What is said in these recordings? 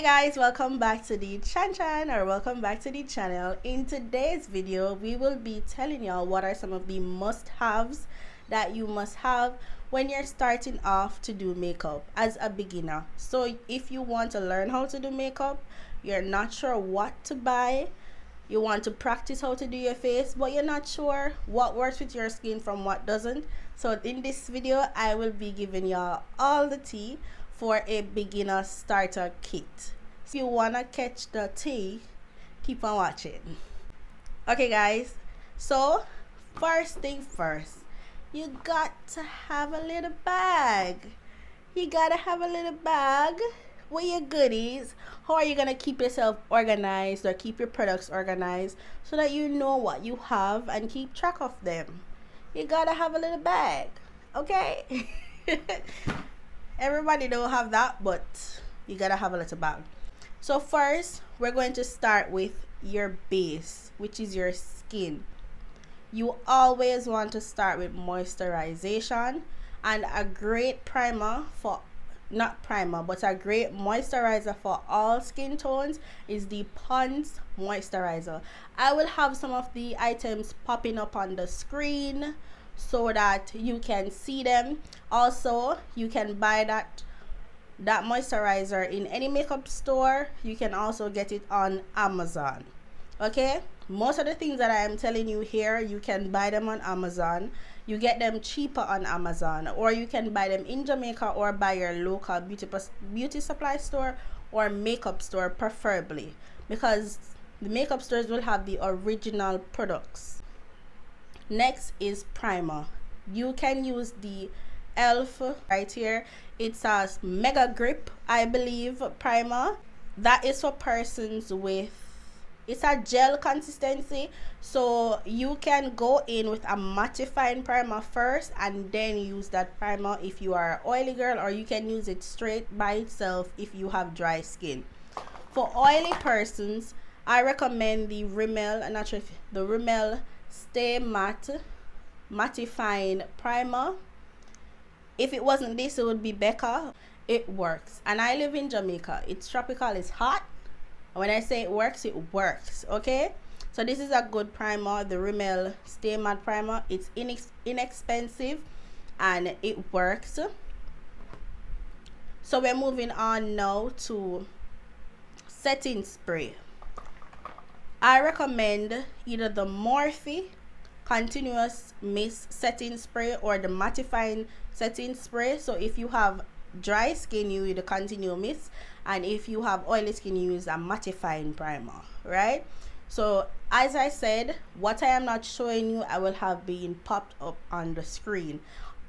Hey guys, welcome back to the welcome back to the channel. In today's video, we will be telling y'all what are some of the must-haves that you must have when you're starting off to do makeup as a beginner. So if you want to learn how to do makeup, you're not sure what to buy, you want to practice how to do your face, but you're not sure what works with your skin from what doesn't. So in this video, I will be giving y'all all the tea for a beginner starter kit. If you wanna catch the tea, keep on watching. Okay guys, so first thing first, you got to have a little bag. You gotta have a little bag with your goodies. How are you gonna keep yourself organized or keep your products organized so that you know what you have and keep track of them? You gotta have a little bag, okay? Everybody don't have that, but you gotta have a little bag. So first, we're going to start with your base, which is your skin. You always want to start with moisturization, and a great primer for, not primer, but a great moisturizer for all skin tones is the Pond's moisturizer. I will have some of the items popping up on the screen so that you can see them. Also, you can buy that moisturizer in any makeup store. You can also get it on Amazon. Okay, most of the things that I am telling you here, you can buy them on Amazon. You get them cheaper on Amazon, or you can buy them in Jamaica or by your local beauty supply store or makeup store, preferably, because the makeup stores will have the original products. Next is primer. You can use the Elf right here. It's a mega grip, I believe, primer. That is for persons with, it's a gel consistency, so you can go in with a mattifying primer first and then use that primer if you are an oily girl, or you can use it straight by itself if you have dry skin. For oily persons, I recommend the Rimmel, the Rimmel Stay Matte mattifying primer. If it wasn't this, it would be Becca. It works, and I live in Jamaica. It's tropical, it's hot. When I say it works, okay? So this is a good primer, the Rimmel Stay Matte primer. It's inexpensive and it works. So we're moving on now to setting spray. I recommend either the Morphe continuous mist setting spray or the mattifying setting spray. So if you have dry skin, you use the continuous mist, and if you have oily skin, you use a mattifying primer, right? So as I said, what I am not showing you, I will have being popped up on the screen.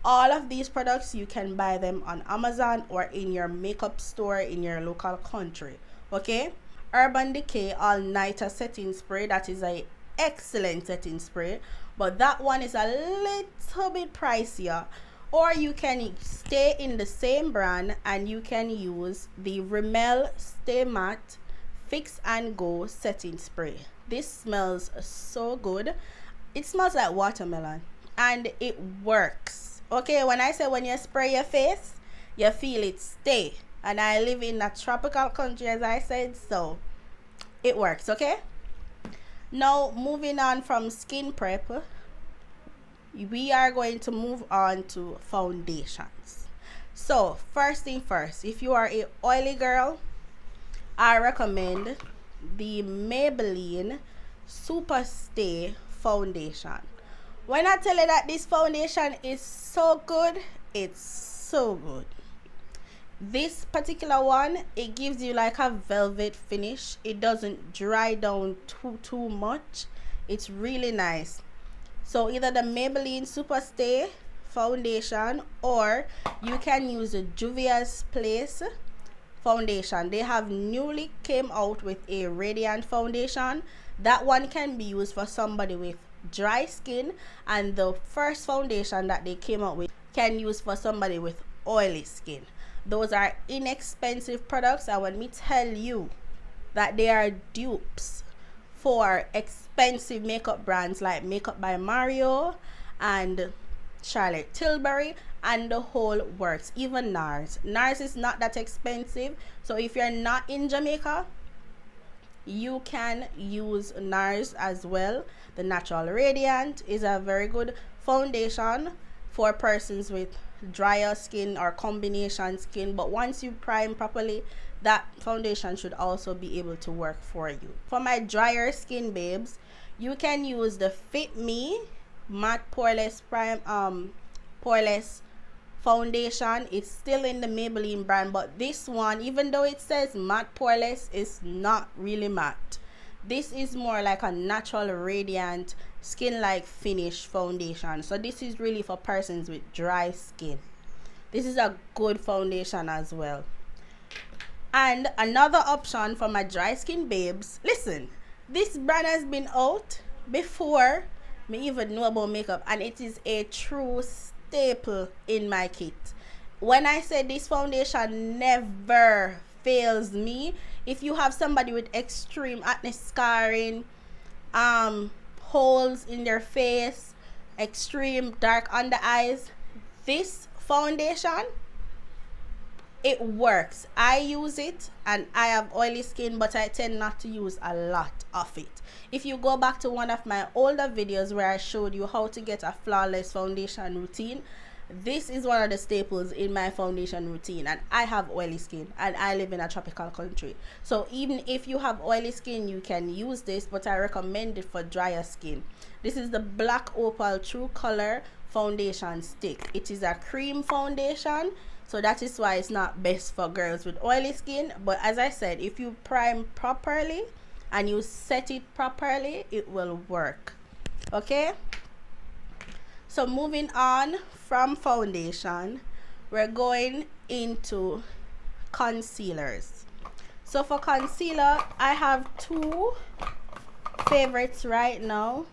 All of these products, you can buy them on Amazon or in your makeup store in your local country, okay? Urban Decay All Nighter setting spray, that is a excellent setting spray, but that one is a little bit pricier. Or you can stay in the same brand and you can use the Rimmel Stay Matte Fix and Go setting spray. This smells so good. It smells like watermelon and it works. Okay, when I say when you spray your face, you feel it stay. And I live in a tropical country, as I said, so it works, okay? Now, moving on from skin prep, we are going to move on to foundations. So, first thing first, if you are a oily girl, I recommend the Maybelline Super Stay Foundation. When I tell you that this foundation is so good, it's so good. This particular one, it gives you like a velvet finish. It doesn't dry down too much. It's really nice. So either the Maybelline Super Stay foundation, or you can use the Juvia's Place foundation. They have newly came out with a radiant foundation. That one can be used for somebody with dry skin, and the first foundation that they came out with can use for somebody with oily skin. Those are inexpensive products, and when me tell you that they are dupes for expensive makeup brands like Makeup by Mario and Charlotte Tilbury, and the whole works. Even NARS is not that expensive, so if you're not in Jamaica, you can use NARS as well. The Natural Radiant is a very good foundation for persons with drier skin or combination skin, but once you prime properly, that foundation should also be able to work for you. For my drier skin babes, you can use the Fit Me Matte Poreless Poreless foundation. It's still in the Maybelline brand, but this one, even though it says matte poreless, is not really matte. This is more like a natural radiant skin like finish foundation, so this is really for persons with dry skin. This is a good foundation as well. And another option for my dry skin babes, listen, this brand has been out before me even know about makeup, and it is a true staple in my kit. When I say this foundation never fails me, if you have somebody with extreme acne scarring, holes in their face, extreme dark under eyes, this foundation, it works. I use it, and I have oily skin, but I tend not to use a lot of it. If you go back to one of my older videos where I showed you how to get a flawless foundation routine, this is one of the staples in my foundation routine. And I have oily skin, and I live in a tropical country, so even if you have oily skin, you can use this, but I recommend it for drier skin. This is the Black Opal True Color foundation stick. It is a cream foundation, so that is why it's not best for girls with oily skin, but as I said, if you prime properly and you set it properly, it will work. Okay, so moving on from foundation, we're going into concealers. So for concealer, I have two favorites right now.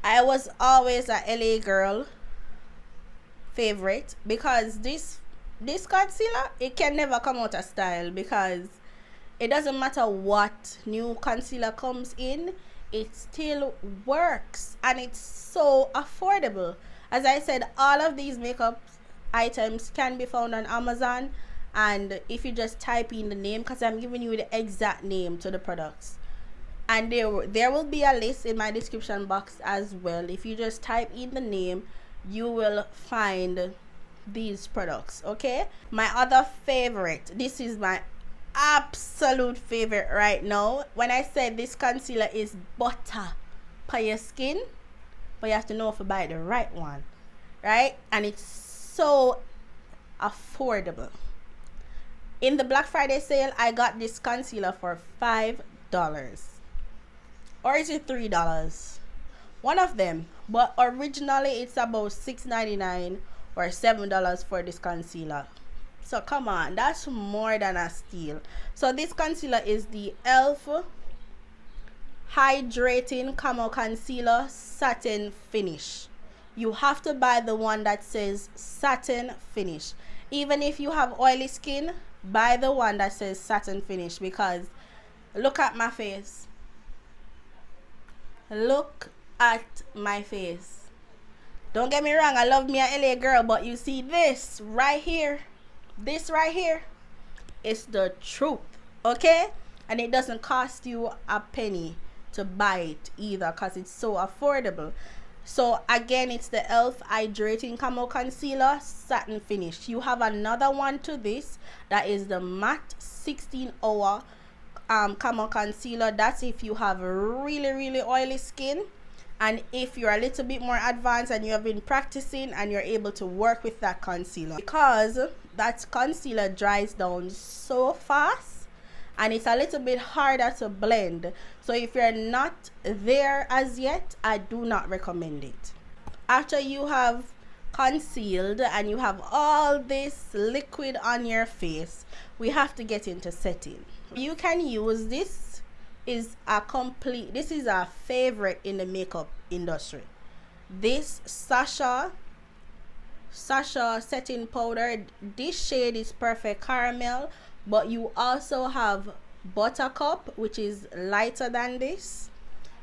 I was always a LA girl favorite because this concealer, it can never come out of style, because it doesn't matter what new concealer comes in, it still works, and it's so affordable. As I said, all of these makeup items can be found on Amazon, and if you just type in the name, because I'm giving you the exact name to the products, and there will be a list in my description box as well. If you just type in the name, you will find these products. Okay, my other favorite, this is my absolute favorite right now. When I said this concealer is butter for your skin, but you have to know if you buy the right one, right? And it's so affordable. In the Black Friday sale, I got this concealer for $5, or is it $3? One of them, but originally it's about $6.99 or $7 for this concealer. So come on, that's more than a steal. So this concealer is the e.l.f. Hydrating Camo Concealer Satin Finish. You have to buy the one that says Satin Finish. Even if you have oily skin, buy the one that says Satin Finish, because look at my face. Look at my face. Don't get me wrong, I love me a LA girl, but you see this right here, this right here is the truth. Okay, and it doesn't cost you a penny to buy it either, because it's so affordable. So again, it's the e.l.f. Hydrating Camo Concealer Satin Finish. You have another one to this, that is the matte 16-hour Camo Concealer. That's if you have really oily skin, and if you're a little bit more advanced and you have been practicing and you're able to work with that concealer, because that concealer dries down so fast and it's a little bit harder to blend. So if you're not there as yet, I do not recommend it. After you have concealed and you have all this liquid on your face, we have to get into setting. You can use this. This is a favorite in the makeup industry. This Sasha setting powder. This shade is Perfect Caramel, but you also have Buttercup, which is lighter than this.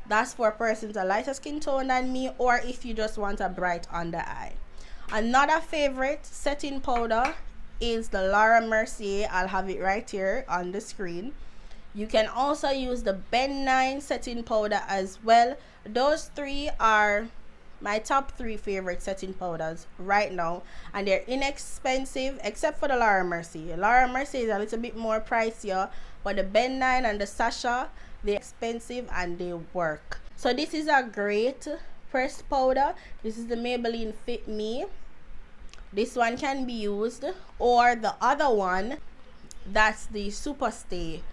That's for persons a lighter skin tone than me, or if you just want a bright under eye. Another favorite setting powder is the Laura Mercier. I'll have it right here on the screen. You can also use the Ben 9 setting powder as well. Those three are my top 3 favorite setting powders right now, and they're inexpensive except for the Laura Mercier. Laura Mercier is a little bit more pricier, but the Ben 9 and the Sasha, they're expensive and they work. So this is a great pressed powder. This is the Maybelline Fit Me. This one can be used, or the other one, that's the Super Stay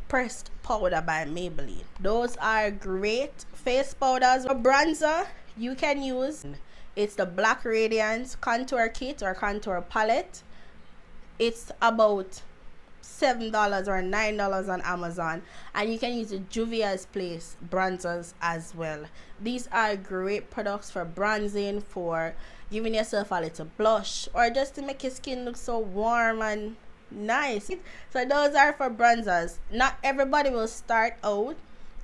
pressed powder by Maybelline. Those are great face powders. For bronzer, you can use, it's the Black Radiance contour kit or contour palette. It's about $7 or $9 on Amazon, and you can use the Juvia's Place bronzers as well. These are great products for bronzing, for giving yourself a little blush, or just to make your skin look so warm and nice. So those are for bronzers. Not everybody will start out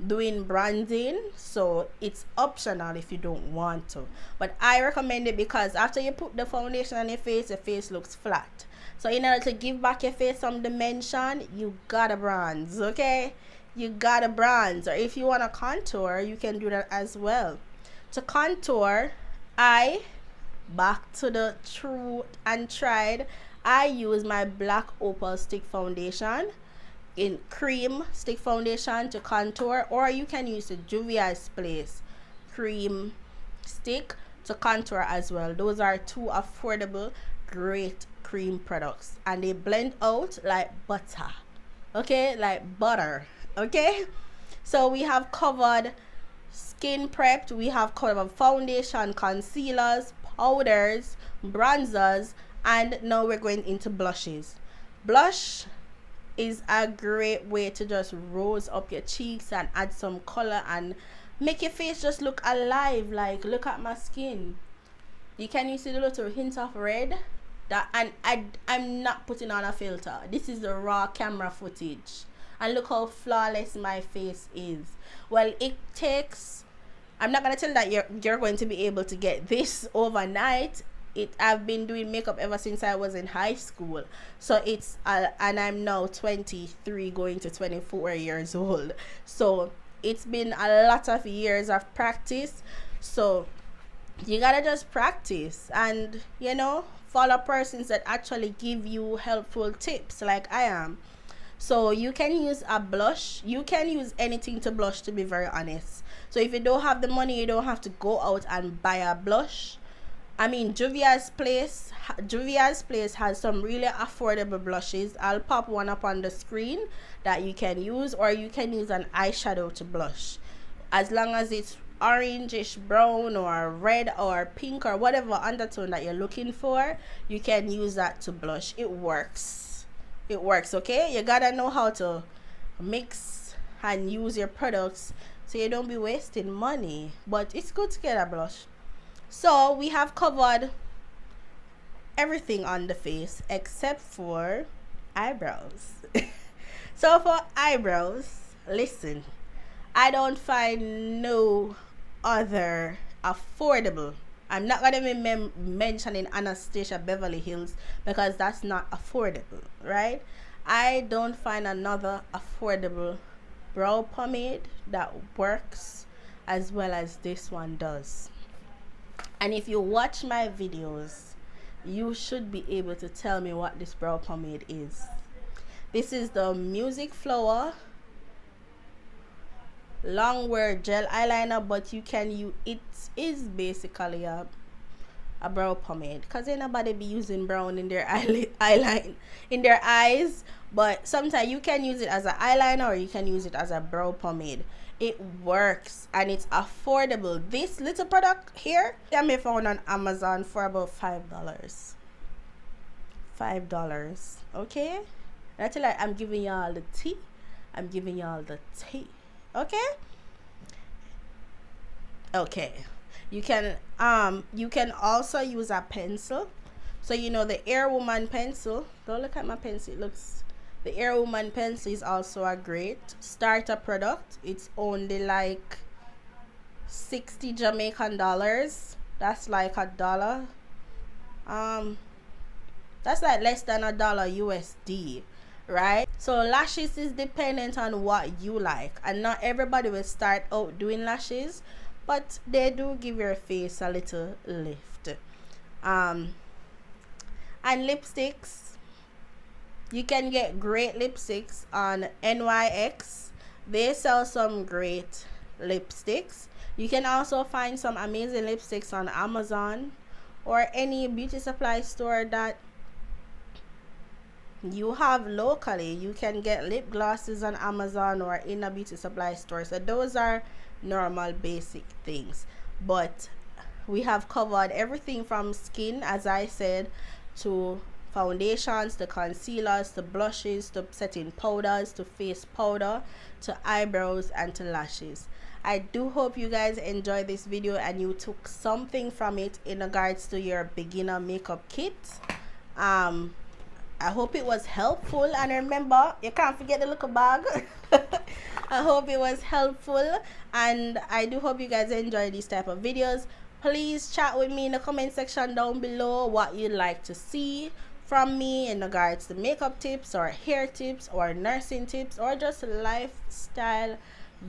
doing bronzing, so it's optional if you don't want to, but I recommend it because after you put the foundation on your face looks flat. So in order to give back your face some dimension, you gotta bronze. Okay, you gotta bronze. Or if you want to contour, you can do that as well. To contour, back to the true and tried, I use my Black Opal stick foundation in cream stick foundation to contour, or you can use the Juvia's Place cream stick to contour as well. Those are 2 affordable, great cream products, and they blend out like butter. Okay, like butter. Okay, so we have covered skin prepped, we have covered foundation, concealers, powders, bronzers, and now we're going into blushes. Blush is a great way to just rose up your cheeks and add some color and make your face just look alive. Like, look at my skin. You can use a little hint of red. That, and I'm not putting on a filter. This is the raw camera footage, and look how flawless my face is. Well, it takes, I'm not gonna tell that you're going to be able to get this overnight. I've been doing makeup ever since I was in high school, so it's and I'm now 23 going to 24 years old, so it's been a lot of years of practice. So you gotta just practice and, you know, follow persons that actually give you helpful tips like I am. So you can use a blush, you can use anything to blush, to be very honest. So if you don't have the money, you don't have to go out and buy a blush. I mean, Juvia's Place has some really affordable blushes. I'll pop one up on the screen that you can use, or you can use an eyeshadow to blush. As long as it's orangish brown or red or pink or whatever undertone that you're looking for, you can use that to blush. It works. It works, okay? You gotta know how to mix and use your products so you don't be wasting money. But it's good to get a blush. So we have covered everything on the face except for eyebrows. So for eyebrows, listen, I don't find no other affordable. I'm not gonna be mentioning Anastasia Beverly Hills because that's not affordable, right? I don't find another affordable brow pomade that works as well as this one does. And if you watch my videos, you should be able to tell me what this brow pomade is. This is the Music Flower Longwear Gel Eyeliner, but you can use, it is basically a brow pomade because ain't nobody be using brown in their eyeliner in their eyes. But sometimes you can use it as an eyeliner or you can use it as a brow pomade. It works and it's affordable. This little product here, I may found on Amazon for about $5. $5, okay? That's like I'm giving y'all the tea. I'm giving y'all the tea, okay? Okay. You can also use a pencil. So you know the Air Woman pencil. Don't look at my pencil. It looks, the Air Woman pencil is also a great starter product. It's only like 60 Jamaican dollars. That's like $1. That's like less than $1 USD, right? So lashes is dependent on what you like, and not everybody will start out doing lashes, but they do give your face a little lift. And lipsticks, you can get great lipsticks on NYX. They sell some great lipsticks. You can also find some amazing lipsticks on Amazon or any beauty supply store that you have locally. You can get lip glosses on Amazon or in a beauty supply store. So those are normal basic things, but we have covered everything from skin, as I said, to foundations, to concealers, to blushes, to setting powders, to face powder, to eyebrows, and to lashes. I do hope you guys enjoyed this video and you took something from it in regards to your beginner makeup kit. I hope it was helpful, and remember, you can't forget the little bag. I hope it was helpful, and I do hope you guys enjoy these type of videos. Please chat with me in the comment section down below what you'd like to see from me in regards to makeup tips or hair tips or nursing tips or just lifestyle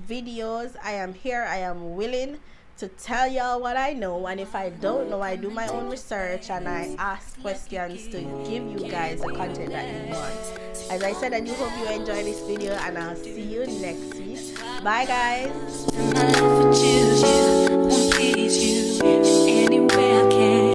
videos. I am here, I am willing to tell y'all what I know, and if I don't know, I do my own research and I ask questions to give you guys the content that you want. As I said, I do hope you enjoy this video, and I'll see you next week. Bye guys.